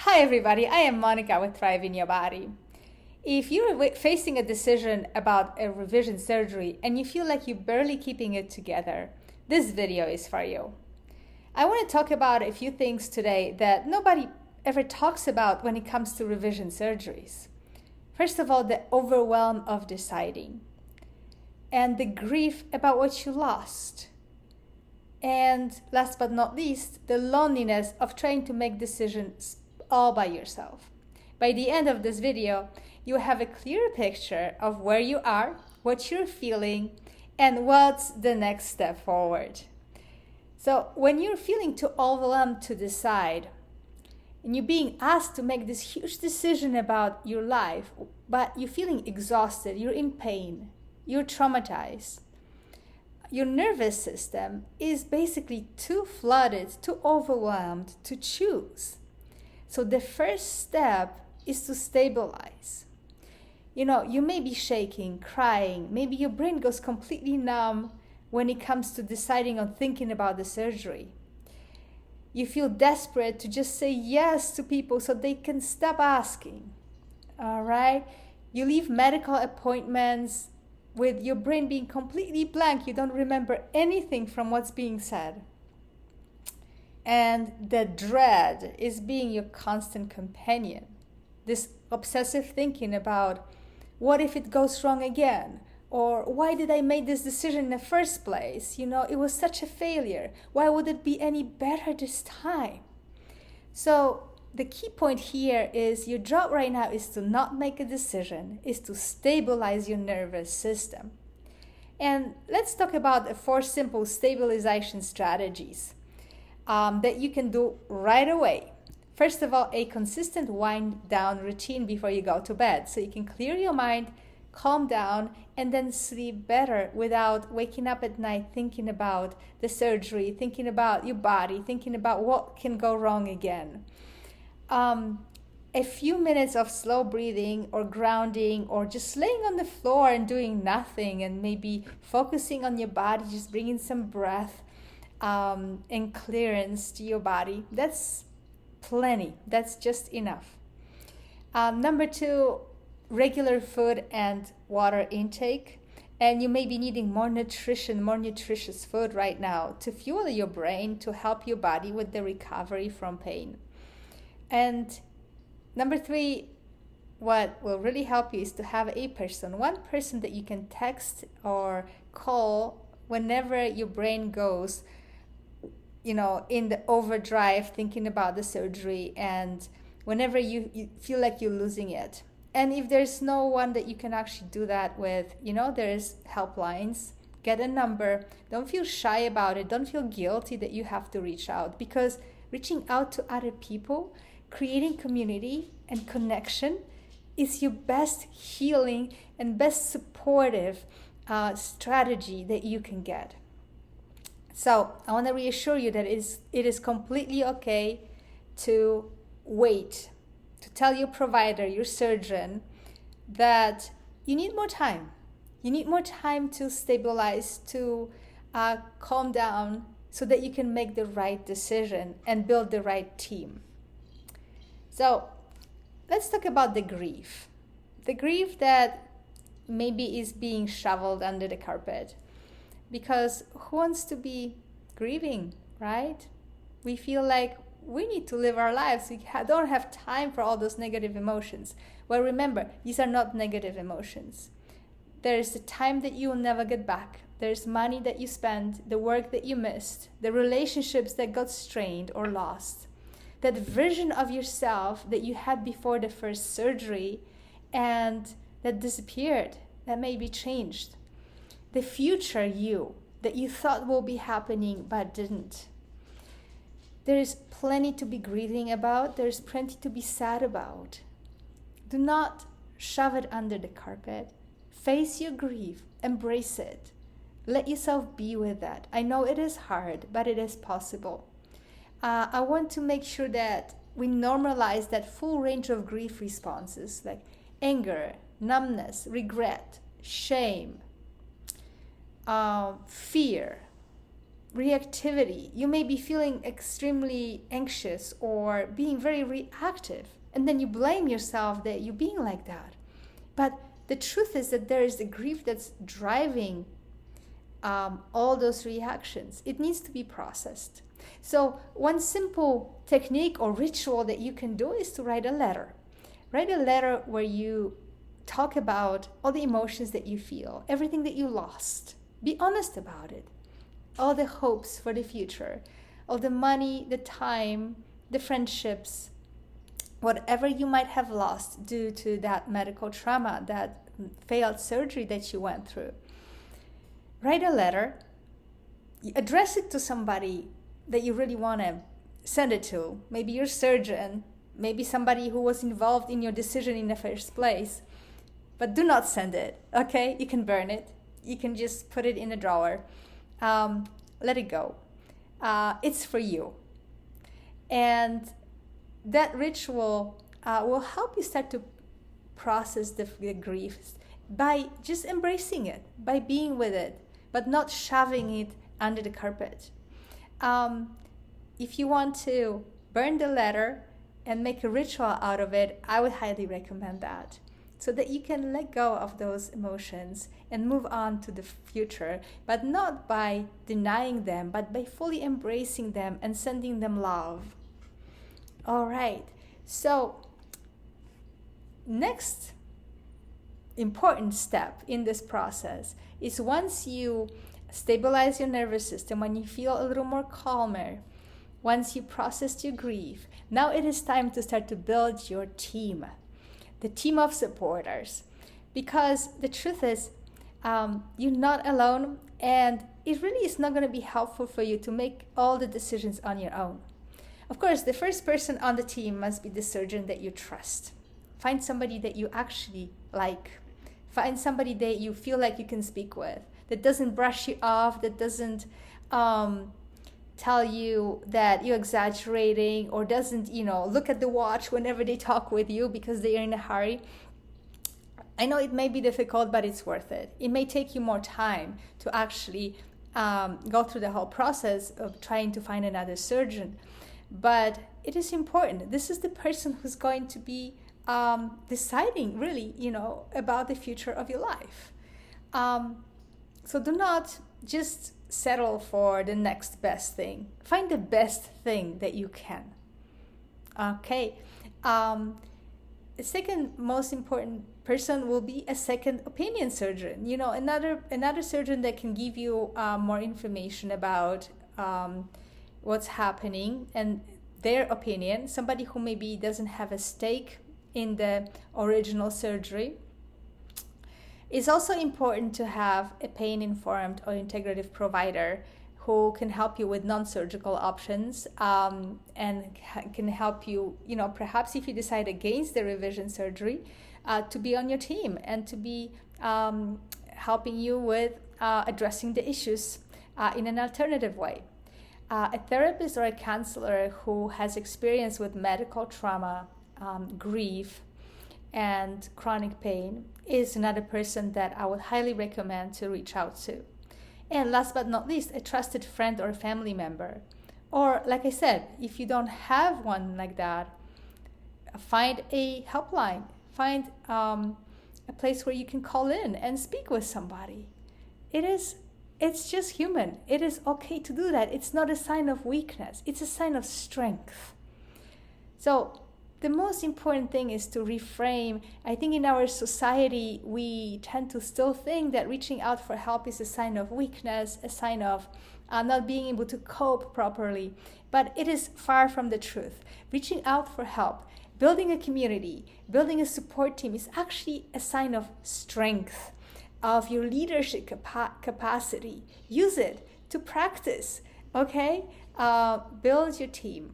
Hi everybody, I am Monica with Thrive in Your Body. If you're facing a decision about a revision surgery and you feel like you're barely keeping it together, this video is for you. I want to talk about a few things today that nobody ever talks about when it comes to revision surgeries. First of all, the overwhelm of deciding, and the grief about what you lost. And last but not least, the loneliness of trying to make decisions all by yourself. By the end of this video, you have a clear picture of where you are, what you're feeling, and what's the next step forward. So when you're feeling too overwhelmed to decide, and you're being asked to make this huge decision about your life, but you're feeling exhausted, you're in pain, you're traumatized, your nervous system is basically too flooded, too overwhelmed to choose. So the first step is to stabilize. You may be shaking, crying, maybe your brain goes completely numb when it comes to deciding on thinking about the surgery. You feel desperate to just say yes to people so they can stop asking. All right? You leave medical appointments with your brain being completely blank. You don't remember anything from what's being said. And the dread is being your constant companion. This obsessive thinking about what if it goes wrong again? Or why did I make this decision in the first place? It was such a failure. Why would it be any better this time? So the key point here is your job right now is to not make a decision, is to stabilize your nervous system. And let's talk about the 4 simple stabilization strategies that you can do right away. First of all, a consistent wind down routine before you go to bed, so you can clear your mind, calm down, and then sleep better without waking up at night thinking about the surgery, thinking about your body, thinking about what can go wrong again. A few minutes of slow breathing or grounding or just laying on the floor and doing nothing and maybe focusing on your body, just bringing some breath and clearance to your body. That's plenty. That's just enough. Number 2, regular food and water intake. And you may be needing more nutritious food right now to fuel your brain, to help your body with the recovery from pain. And number 3, what will really help you is to have one person that you can text or call whenever your brain goes in the overdrive thinking about the surgery, and whenever you feel like you're losing it. And if there's no one that you can actually do that with, there's helplines. Get a number. Don't feel shy about it. Don't feel guilty that you have to reach out, because reaching out to other people, creating community and connection is your best healing and best supportive strategy that you can get. So I want to reassure you that it is completely okay to wait, to tell your provider, your surgeon, that you need more time. You need more time to stabilize, to calm down, so that you can make the right decision and build the right team. So let's talk about the grief. The grief that maybe is being shoveled under the carpet. Because who wants to be grieving, right? We feel like we need to live our lives. We don't have time for all those negative emotions. Well, remember, these are not negative emotions. There's the time that you will never get back. There's money that you spent, the work that you missed, the relationships that got strained or lost. That version of yourself that you had before the first surgery and that disappeared, that may be changed. The future you that you thought will be happening but didn't. There is plenty to be grieving about. There's plenty to be sad about. Do not shove it under the carpet. Face your grief. Embrace it. Let yourself be with that. I know it is hard, but it is possible. I want to make sure that we normalize that full range of grief responses like anger, numbness, regret, shame, fear, reactivity. You may be feeling extremely anxious or being very reactive, and then you blame yourself that you're being like that. But the truth is that there is a grief that's driving all those reactions. It needs to be processed. So one simple technique or ritual that you can do is to write a letter. Write a letter where you talk about all the emotions that you feel, everything that you lost. Be honest about it. All the hopes for the future, all the money, the time, the friendships, whatever you might have lost due to that medical trauma, that failed surgery that you went through. Write a letter, address it to somebody that you really want to send it to. Maybe your surgeon, maybe somebody who was involved in your decision in the first place. But do not send it, okay? You can burn it. You can just put it in a drawer. Let it go. It's for you. And that ritual will help you start to process the grief by just embracing it, by being with it, but not shoving it under the carpet. If you want to burn the letter and make a ritual out of it, I would highly recommend that, so that you can let go of those emotions and move on to the future, but not by denying them, but by fully embracing them and sending them love. All right, so next important step in this process is, once you stabilize your nervous system, when you feel a little more calmer, once you processed your grief, now it is time to start to build your team, the team of supporters. Because the truth is, you're not alone, and it really is not going to be helpful for you to make all the decisions on your own. Of course, the first person on the team must be the surgeon that you trust. Find somebody that you actually like. Find somebody that you feel like you can speak with, that doesn't brush you off, that doesn't tell you that you're exaggerating, or doesn't, look at the watch whenever they talk with you because they are in a hurry. I know it may be difficult, but it's worth it. It may take you more time to actually go through the whole process of trying to find another surgeon. But it is important. This is the person who's going to be deciding really, about the future of your life. So do not just settle for the next best thing. Find the best thing that you can. Okay. The second most important person will be a second opinion surgeon. Another surgeon that can give you more information about what's happening and their opinion. Somebody who maybe doesn't have a stake in the original surgery. It's also important to have a pain-informed or integrative provider who can help you with non-surgical options and can help you, perhaps if you decide against the revision surgery, to be on your team and to be helping you with addressing the issues in an alternative way. A therapist or a counselor who has experience with medical trauma, grief, and chronic pain is another person that I would highly recommend to reach out to. And last but not least, a trusted friend or family member. Or, like I said, if you don't have one like that, find a helpline. Find a place where you can call in and speak with somebody. It's just human. It is okay to do that. It's not a sign of weakness. It's a sign of strength. So the most important thing is to reframe. I think in our society, we tend to still think that reaching out for help is a sign of weakness, a sign of not being able to cope properly. But it is far from the truth. Reaching out for help, building a community, building a support team is actually a sign of strength, of your leadership capacity. Use it to practice, okay? Build your team.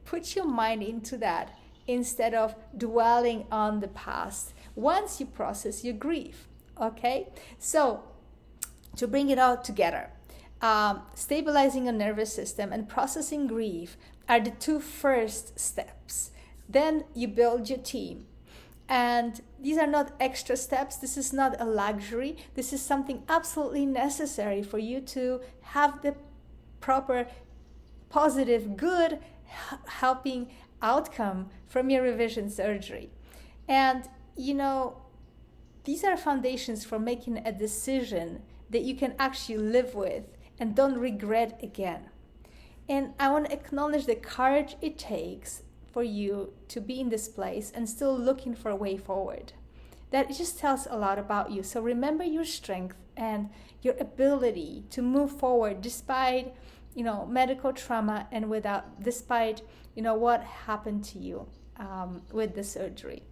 Put your mind into that instead of dwelling on the past once you process your grief, okay? So, to bring it all together, stabilizing your nervous system and processing grief are the two first steps. Then you build your team. And these are not extra steps. This is not a luxury. This is something absolutely necessary for you to have the proper, positive, good, helping outcome from your revision surgery. And these are foundations for making a decision that you can actually live with and don't regret again. And I want to acknowledge the courage it takes for you to be in this place and still looking for a way forward. That just tells a lot about you. So remember your strength and your ability to move forward despite, medical trauma and despite, what happened to you with the surgery.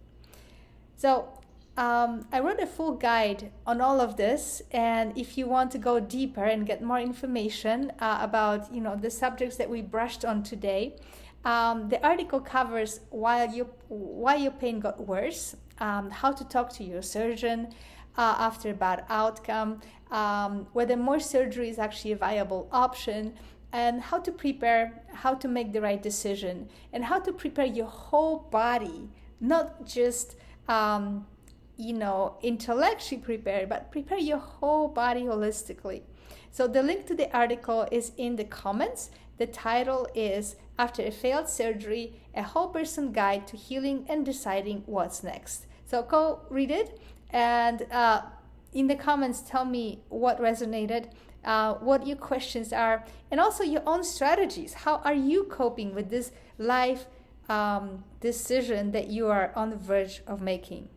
So I wrote a full guide on all of this, and if you want to go deeper and get more information about the subjects that we brushed on today, the article covers why your pain got worse, how to talk to your surgeon after a bad outcome, whether more surgery is actually a viable option, and how to prepare, how to make the right decision, and how to prepare your whole body, not just intellectually prepared, but prepare your whole body holistically. So the link to the article is in the comments. The title is After a Failed Surgery, a Whole Person Guide to Healing and Deciding What's Next. So go read it, and in the comments tell me what resonated, what your questions are, and also your own strategies. How are you coping with this life decision that you are on the verge of making?